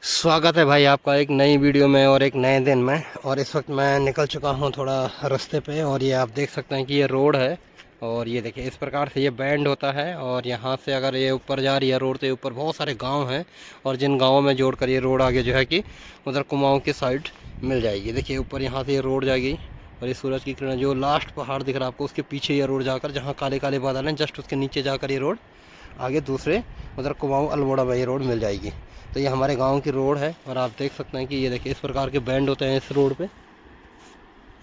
स्वागत है भाई आपका एक नई वीडियो में और एक नए दिन में। और इस वक्त मैं निकल चुका हूँ थोड़ा रास्ते पे, और ये आप देख सकते हैं कि ये रोड है। और ये देखिए इस प्रकार से ये बैंड होता है, और यहाँ से अगर ये ऊपर जा रही है रोड के ऊपर बहुत सारे गांव हैं, और जिन गांवों में जोड़कर ये रोड आगे जो है कि उधर कुमाऊँ की साइड मिल जाएगी। देखिए ऊपर यहाँ से ये रोड जाएगी, और ये सूरज की किरण जो लास्ट पहाड़ दिख रहा है आपको, उसके पीछे ये रोड जाकर, जहाँ काले काले बादल हैं जस्ट उसके नीचे जाकर ये रोड आगे दूसरे उधर कुमाऊँ अल्मोड़ा में ये रोड मिल जाएगी। तो ये हमारे गांव की रोड है, और आप देख सकते हैं कि ये देखिए इस प्रकार के बैंड होते हैं इस रोड पे,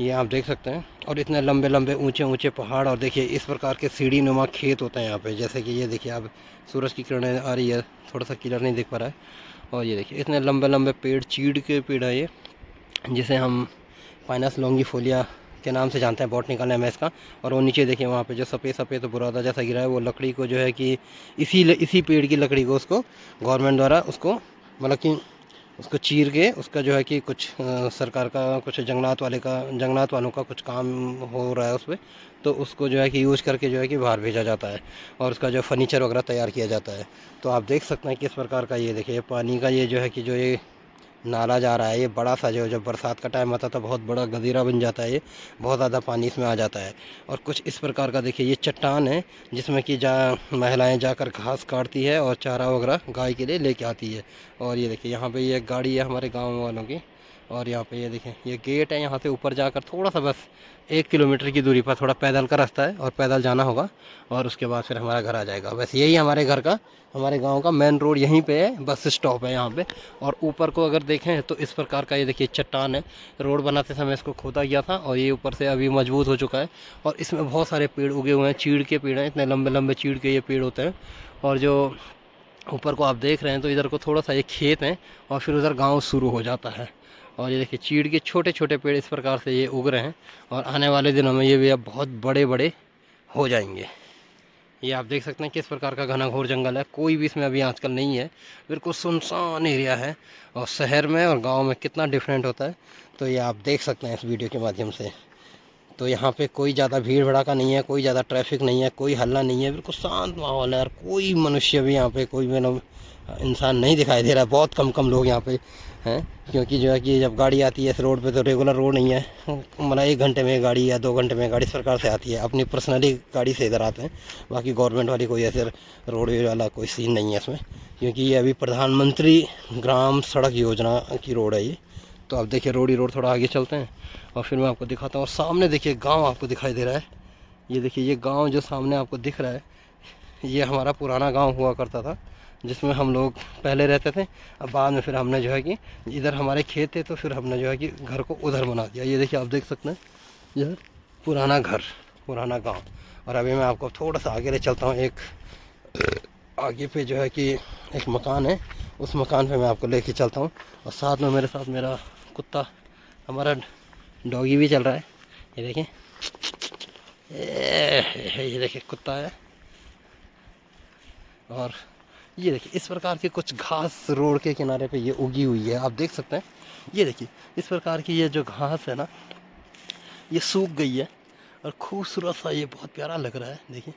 ये आप देख सकते हैं। और इतने लंबे लंबे ऊंचे ऊंचे पहाड़, और देखिए इस प्रकार के सीढ़ी नुमा खेत होते हैं यहाँ पे। जैसे कि ये देखिए आप सूरज की किरणें आ रही है, थोड़ा सा क्लियर नहीं दिख पा रहा है। और ये देखिए इतने लंबे लंबे पेड़, चीड़ के पेड़ है ये, जिसे हम पाइनस लॉन्गिफोलिया के नाम से जानते हैं बॉटनिकल नेम है इसका। और वो नीचे देखिए वहाँ पे जो सफ़ेद सफ़ेद बुरादा जैसा गिरा है, वो लकड़ी को जो है कि इसी पेड़ की लकड़ी को उसको गवर्नमेंट द्वारा उसको मतलब कि उसको चीर के उसका जो है कि कुछ सरकार का कुछ जंगलात वालों का कुछ काम हो रहा है उस पर, तो उसको जो है कि यूज़ करके जो है कि बाहर भेजा जाता है, और उसका जो फर्नीचर वगैरह तैयार किया जाता है। तो आप देख सकते हैं कि इस प्रकार का ये देखिए पानी का ये जो है कि जो ये नाला जा रहा है, ये बड़ा सा जो जब बरसात का टाइम आता है तो बहुत बड़ा गधीरा बन जाता है, ये बहुत ज़्यादा पानी इसमें आ जाता है। और कुछ इस प्रकार का देखिए ये चट्टान है, जिसमें कि महिलाएं जाकर घास काटती है और चारा वगैरह गाय के लिए लेके आती है। और ये देखिए यहाँ पे ये गाड़ी है हमारे गाँव वालों की। और यहाँ पे ये देखें ये गेट है, यहाँ से ऊपर जाकर थोड़ा सा बस 1 किलोमीटर की दूरी पर थोड़ा पैदल का रास्ता है, और पैदल जाना होगा, और उसके बाद फिर हमारा घर आ जाएगा। बस यही हमारे घर का, हमारे गांव का मेन रोड यहीं पे है, बस स्टॉप है यहाँ पे। और ऊपर को अगर देखें तो इस प्रकार का ये देखिए चट्टान है, रोड बनाते समय इसको खोदा गया था, और ये ऊपर से अभी मजबूत हो चुका है। और इसमें बहुत सारे पेड़ उगे हुए हैं, चीड़ के पेड़ हैं, इतने लंबे लंबे चीड़ के ये पेड़ होते हैं। और जो ऊपर को आप देख रहे हैं तो इधर को थोड़ा सा ये खेत है, और फिर उधर गाँव शुरू हो जाता है। और ये देखिए चीड़ के छोटे छोटे पेड़ इस प्रकार से ये उग रहे हैं, और आने वाले दिनों में ये भी अब बहुत बड़े बड़े हो जाएंगे। ये आप देख सकते हैं किस प्रकार का घना घोर जंगल है, कोई भी इसमें अभी आजकल नहीं है, बिल्कुल सुनसान एरिया है। और शहर में और गांव में कितना डिफरेंट होता है, तो ये आप देख सकते हैं इस वीडियो के माध्यम से। तो यहाँ पे कोई ज़्यादा भीड़ भड़ाका नहीं है, कोई ज़्यादा ट्रैफिक नहीं है, कोई हल्ला नहीं है, बिल्कुल शांत माहौल है। और कोई मनुष्य भी यहाँ पे कोई भी इंसान नहीं दिखाई दे रहा है, बहुत कम कम लोग यहाँ पे हैं। क्योंकि जो है कि जब गाड़ी आती है इस रोड पे तो रेगुलर रोड नहीं है, मतलब 1 घंटे में गाड़ी या 2 घंटे में गाड़ी सरकार से आती है, अपनी पर्सनली गाड़ी से इधर आते हैं। बाकी गवर्नमेंट वाली कोई ऐसे रोडवेज वाला कोई सीन नहीं है इसमें, क्योंकि ये अभी प्रधानमंत्री ग्राम सड़क योजना की रोड है ये। तो आप देखिए रोड ही रोड, थोड़ा आगे चलते हैं और फिर मैं आपको दिखाता हूँ। और सामने देखिए गांव आपको दिखाई दे रहा है, ये देखिए ये गांव जो सामने आपको दिख रहा है, ये हमारा पुराना गांव हुआ करता था, जिसमें हम लोग पहले रहते थे। अब बाद में फिर हमने जो है कि इधर हमारे खेत थे, तो फिर हमने जो है कि घर को उधर बना दिया। ये देखिए आप देख सकते हैं यह पुराना घर, पुराना गाँव। और अभी मैं आपको थोड़ा सा आगे ले चलता हूँ, एक आगे पे जो है कि एक मकान है, उस मकान पे मैं आपको लेके चलता हूँ। और साथ में मेरे साथ मेरा कुत्ता, हमारा डॉगी भी चल रहा है। ये देखें, ये देखिए कुत्ता है। और ये देखिए इस प्रकार की कुछ घास रोड के किनारे पे ये उगी हुई है, आप देख सकते हैं। ये देखिए इस प्रकार की ये जो घास है ना, ये सूख गई है, और खूबसूरत सा ये बहुत प्यारा लग रहा है। देखिए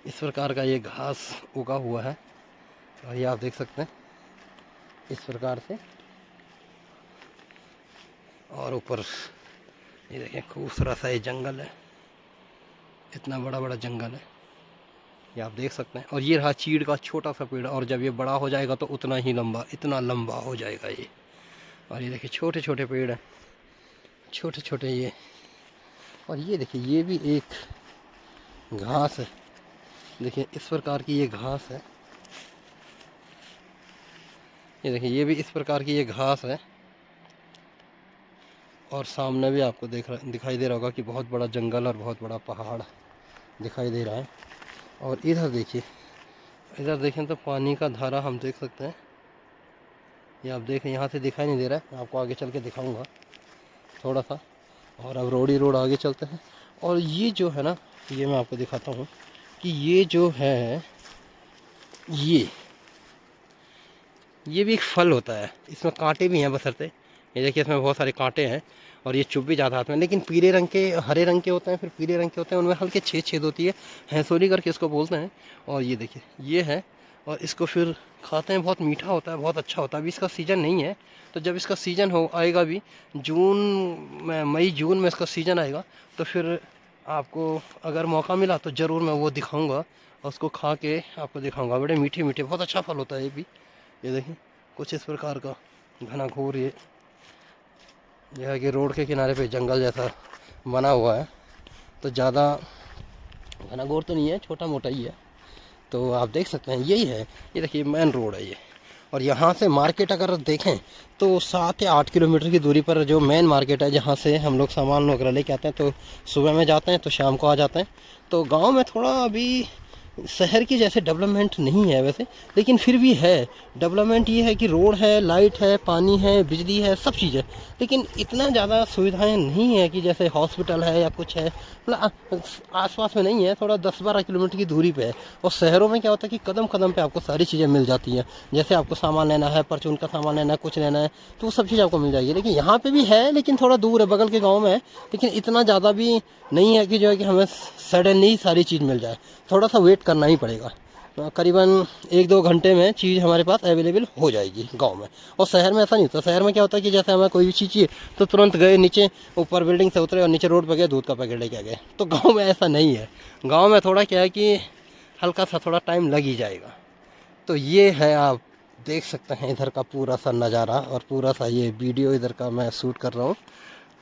इस प्रकार का ये घास उगा हुआ है, और ये आप देख सकते हैं इस प्रकार से। और ऊपर ये देखें खूबसूरत सा ये जंगल है, इतना बड़ा बड़ा जंगल है, ये आप देख सकते हैं। और ये रहा चीड़ का छोटा सा पेड़, और जब ये बड़ा हो जाएगा तो उतना ही लंबा, इतना लंबा हो जाएगा ये। और ये देखिए छोटे छोटे पेड़ हैं, छोटे छोटे ये। और ये देखिए ये भी एक घास है, देखिए इस प्रकार की ये घास है। ये देखिए ये भी इस प्रकार की ये घास है। और सामने भी आपको दिखाई दे रहा होगा कि बहुत बड़ा जंगल और बहुत बड़ा पहाड़ दिखाई दे रहा है। और इधर देखिए, इधर देखें तो पानी का धारा हम देख सकते हैं। ये आप देखें, यहाँ से दिखाई नहीं दे रहा है, आपको आगे चल के दिखाऊंगा थोड़ा सा। और अब रोड ही रोड आगे चलते हैं। और ये जो है ना, ये मैं आपको दिखाता हूँ कि ये जो है ये भी एक फल होता है, इसमें कांटे भी हैं बसरते। ये देखिए इसमें बहुत सारे कांटे हैं, और ये चुभ भी जाता हाथ में, लेकिन पीले रंग के, हरे रंग के होते हैं, फिर पीले रंग के होते हैं, उनमें हल्के छेद छेद होती है, हैंसोली करके इसको बोलते हैं। और ये देखिए ये है, और इसको फिर खाते हैं, बहुत मीठा होता है, बहुत अच्छा होता है। अभी इसका सीज़न नहीं है, तो जब इसका सीज़न हो आएगा भी जून में, मई जून में इसका सीज़न आएगा, तो फिर आपको अगर मौका मिला तो ज़रूर मैं वो दिखाऊंगा और उसको खा के आपको दिखाऊंगा। बड़े मीठे मीठे, बहुत अच्छा फल होता है ये भी। ये देखिए कुछ इस प्रकार का घना घोर ये है कि रोड के किनारे पे जंगल जैसा बना हुआ है, तो ज़्यादा घना घोर तो नहीं है, छोटा मोटा ही है। तो आप देख सकते हैं यही है, ये देखिए मेन रोड है ये। और यहाँ से मार्केट अगर देखें तो 7 या 8 किलोमीटर की दूरी पर जो मेन मार्केट है, जहाँ से हम लोग सामान वगैरह लेके आते हैं, तो सुबह में जाते हैं तो शाम को आ जाते हैं। तो गांव में थोड़ा अभी शहर की जैसे डेवलपमेंट नहीं है वैसे, लेकिन फिर भी है डेवलपमेंट। ये है कि रोड है, लाइट है, पानी है, बिजली है, सब चीज़ है, लेकिन इतना ज़्यादा सुविधाएं नहीं है कि जैसे हॉस्पिटल है या कुछ है, मतलब आसपास में नहीं है, थोड़ा 10-12 किलोमीटर की दूरी पे है। और शहरों में क्या होता है कि कदम कदम पे आपको सारी चीज़ें मिल जाती हैं। जैसे आपको सामान लेना है, परचून का सामान लेना है, कुछ लेना है, तो वो सब चीज़ आपको मिल जाएगी। लेकिन यहाँ पे भी है, लेकिन थोड़ा दूर है, बगल के गाँव में है, लेकिन इतना ज़्यादा भी नहीं है कि जो है कि हमें सडनली सारी चीज़ मिल जाए। थोड़ा सा वेट करना ही पड़ेगा। करीबन 1-2 घंटे में चीज़ हमारे पास अवेलेबल हो जाएगी गांव में। और शहर में ऐसा नहीं होता। शहर में क्या होता है कि जैसे हमें कोई भी चीज़ चाहिए तो तुरंत गए नीचे, ऊपर बिल्डिंग से उतरे और नीचे रोड पर गए, दूध का पैकेट लेके आ गए। तो गांव में ऐसा नहीं है। गांव में थोड़ा क्या है कि हल्का सा थोड़ा टाइम लग ही जाएगा। तो ये है, आप देख सकते हैं इधर का पूरा सा नज़ारा, और पूरा सा ये वीडियो इधर का मैं शूट कर रहा हूँ।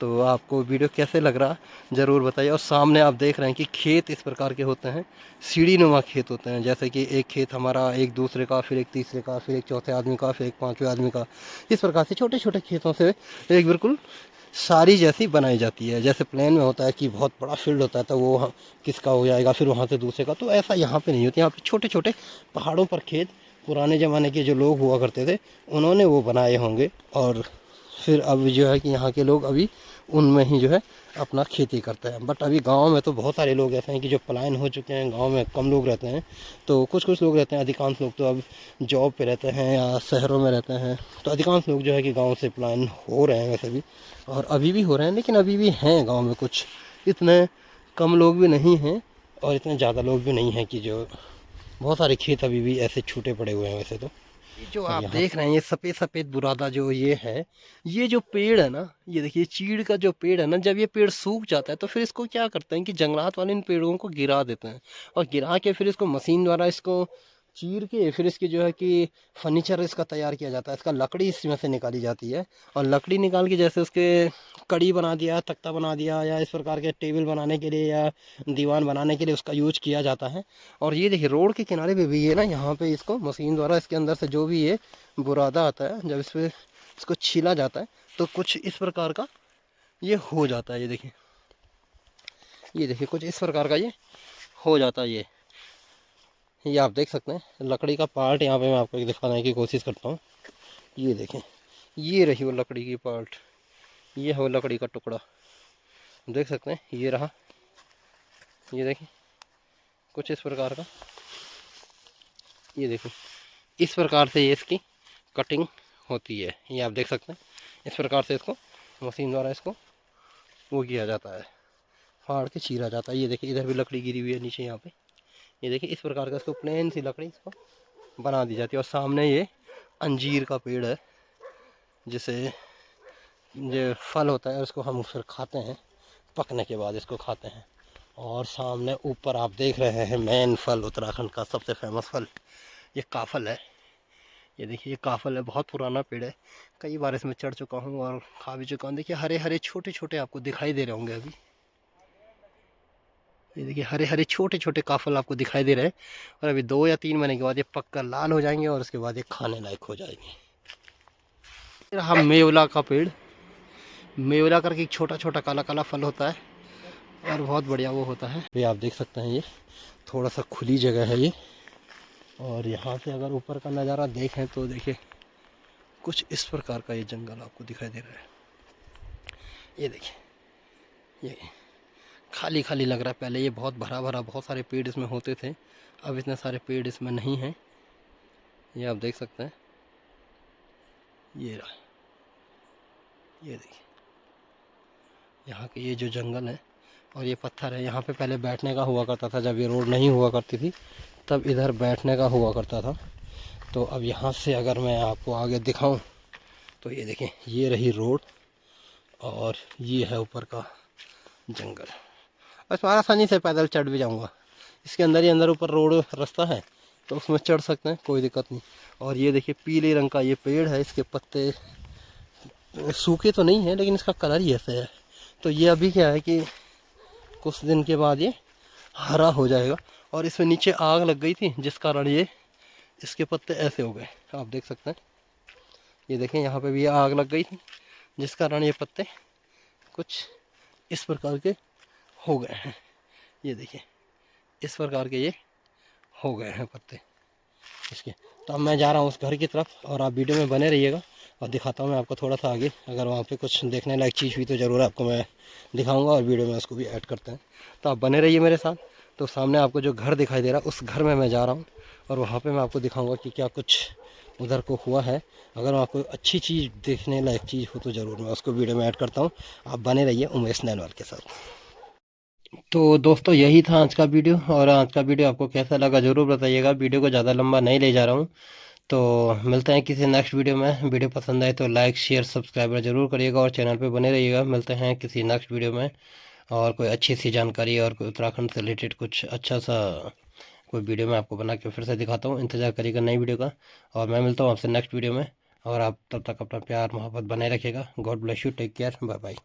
तो आपको वीडियो कैसे लग रहा ज़रूर बताइए। और सामने आप देख रहे हैं कि खेत इस प्रकार के होते हैं, सीढ़ी नुमा खेत होते हैं। जैसे कि एक खेत हमारा, एक दूसरे का, फिर एक तीसरे का, फिर एक चौथे आदमी का, फिर एक पांचवें आदमी का। इस प्रकार से छोटे छोटे खेतों से एक बिल्कुल सारी जैसी बनाई जाती है। जैसे प्लेन में होता है कि बहुत बड़ा फील्ड होता है, तो वो किसका हो जाएगा, फिर वहाँ से दूसरे का। तो ऐसा यहाँ पे नहीं होता। यहाँ पे छोटे छोटे पहाड़ों पर खेत, पुराने ज़माने के जो लोग हुआ करते थे उन्होंने वो बनाए होंगे। और फिर अब जो है कि यहाँ के लोग अभी उनमें ही जो है अपना खेती करते हैं। बट अभी गांव में तो बहुत सारे लोग ऐसे हैं कि जो पलायन हो चुके हैं, गांव में कम लोग रहते हैं। तो कुछ कुछ लोग रहते हैं, अधिकांश लोग तो अब जॉब पे रहते हैं या शहरों में रहते हैं। तो अधिकांश लोग जो है कि गांव से पलायन हो रहे हैं वैसे भी, और अभी भी हो रहे हैं। लेकिन अभी भी हैं गाँव में कुछ, इतने कम लोग भी नहीं हैं और इतने ज़्यादा लोग भी नहीं हैं कि जो, बहुत सारे खेत अभी भी ऐसे छूटे पड़े हुए हैं वैसे तो। ये जो आप देख रहे हैं ये सफ़ेद सफ़ेद बुरादा जो ये है, ये जो पेड़ है ना, ये देखिए चीड़ का जो पेड़ है ना, जब ये पेड़ सूख जाता है तो फिर इसको क्या करते हैं कि जंगलात वाले इन पेड़ों को गिरा देते हैं। और गिरा के फिर इसको मशीन द्वारा इसको चीर के फिर इसकी जो है कि फर्नीचर इसका तैयार किया जाता है। इसका लकड़ी इसमें से निकाली जाती है, और लकड़ी निकाल के जैसे उसके कड़ी बना दिया, तख्ता बना दिया, या इस प्रकार के टेबल बनाने के लिए या दीवान बनाने के लिए उसका यूज किया जाता है। और ये देखिए रोड के किनारे पे भी ये ना, यहाँ पे इसको मशीन द्वारा इसके अंदर से जो भी ये बुरादा आता है, जब इस पे इसको छीला जाता है तो कुछ इस प्रकार का ये हो जाता है। ये देखिए कुछ इस प्रकार का ये हो जाता है। ये आप देख सकते हैं लकड़ी का पार्ट, यहाँ पे मैं आपको दिखाने की कोशिश करता हूँ। ये देखें, ये रही वो लकड़ी की पार्ट, ये है वो लकड़ी का टुकड़ा, देख सकते हैं। ये रहा, ये देखें कुछ इस प्रकार का। ये देखो इस प्रकार से ये इसकी कटिंग होती है। ये आप देख सकते हैं इस प्रकार से इसको मशीन द्वारा इसको वो किया जाता है, फाड़ के चीरा जाता है। ये देखिए इधर भी लकड़ी गिरी हुई है नीचे यहाँ पे। ये देखिए इस प्रकार का इसको प्लेन सी लकड़ी इसको बना दी जाती है। और सामने ये अंजीर का पेड़ है, जिसे जो फल होता है उसको हम फिर खाते हैं, पकने के बाद इसको खाते हैं। और सामने ऊपर आप देख रहे हैं मेन फल, उत्तराखंड का सबसे फेमस फल, ये काफल है। ये देखिए ये काफल है, बहुत पुराना पेड़ है, कई बार इसमें चढ़ चुका हूँ और खा भी चुका हूँ। देखिए हरे हरे छोटे छोटे आपको दिखाई दे रहे होंगे अभी। ये देखिए हरे हरे छोटे छोटे काफल आपको दिखाई दे रहे हैं। और अभी 2 या 3 महीने के बाद ये पककर लाल हो जाएंगे और उसके बाद ये खाने लायक हो जाएंगे। रहा मेवला का पेड़, मेवला करके एक छोटा छोटा काला काला फल होता है और बहुत बढ़िया वो होता है। ये आप देख सकते हैं ये थोड़ा सा खुली जगह है ये। और यहाँ से अगर ऊपर का नज़ारा देखें तो देखिए कुछ इस प्रकार का ये जंगल आपको दिखाई दे रहा है। ये देखिए ये खाली खाली लग रहा है, पहले ये बहुत भरा भरा बहुत सारे पेड़ इसमें होते थे, अब इतने सारे पेड़ इसमें नहीं हैं। ये आप देख सकते हैं, ये रहा, ये देखिए यहाँ के ये जो जंगल है और ये पत्थर है, यहाँ पे पहले बैठने का हुआ करता था जब ये रोड नहीं हुआ करती थी, तब इधर बैठने का हुआ करता था। तो अब यहाँ से अगर मैं आपको आगे दिखाऊं तो ये देखें, ये रही रोड और ये है ऊपर का जंगल। बस मैं आसानी से पैदल चढ़ भी जाऊंगा, इसके अंदर ही अंदर ऊपर रोड रास्ता है तो उसमें चढ़ सकते हैं, कोई दिक्कत नहीं। और ये देखिए पीले रंग का ये पेड़ है, इसके पत्ते सूखे तो नहीं है लेकिन इसका कलर ही ऐसा है। तो ये अभी क्या है कि कुछ दिन के बाद ये हरा हो जाएगा। और इसमें नीचे आग लग गई थी जिस कारण ये इसके पत्ते ऐसे हो गए, आप देख सकते हैं। ये देखें यहाँ पे भी आग लग गई थी जिस कारण ये पत्ते कुछ इस प्रकार के हो गए हैं। ये देखिए इस प्रकार के ये हो गए हैं पत्ते इसके। तो अब मैं जा रहा हूँ उस घर की तरफ और आप वीडियो में बने रहिएगा और दिखाता हूँ मैं आपको थोड़ा सा आगे। अगर वहाँ पे कुछ देखने लायक चीज़ हुई तो ज़रूर आपको मैं दिखाऊंगा और वीडियो में उसको भी ऐड करते हैं। तो आप बने रहिए मेरे साथ। तो सामने आपको जो घर दिखाई दे रहा है उस घर में मैं जा रहा हूँ और वहाँ पर मैं आपको दिखाऊँगा कि क्या कुछ उधर को हुआ है। अगर वहाँ कोई अच्छी चीज़ देखने लायक चीज़ हो तो ज़रूर मैं उसको वीडियो में ऐड करता हूँ। आप बने रहिए उमेश नैनवाल के साथ। तो दोस्तों यही था आज का वीडियो, और आज का वीडियो आपको कैसा लगा ज़रूर बताइएगा। वीडियो को ज़्यादा लंबा नहीं ले जा रहा हूँ। तो मिलते हैं किसी नेक्स्ट वीडियो में। वीडियो पसंद आए तो लाइक शेयर सब्सक्राइबर ज़रूर करिएगा और चैनल पे बने रहिएगा। मिलते हैं किसी नेक्स्ट वीडियो में और कोई अच्छी सी जानकारी और कोई उत्तराखंड से रिलेटेड कुछ अच्छा सा कोई वीडियो मैं आपको बना के फिर से दिखाता हूँ। इंतज़ार करिएगा नई वीडियो का और मैं मिलता हूँ आपसे नेक्स्ट वीडियो में। और आप तब तक अपना प्यार मोहब्बत बनाए रखिएगा। God bless you, take care, bye bye.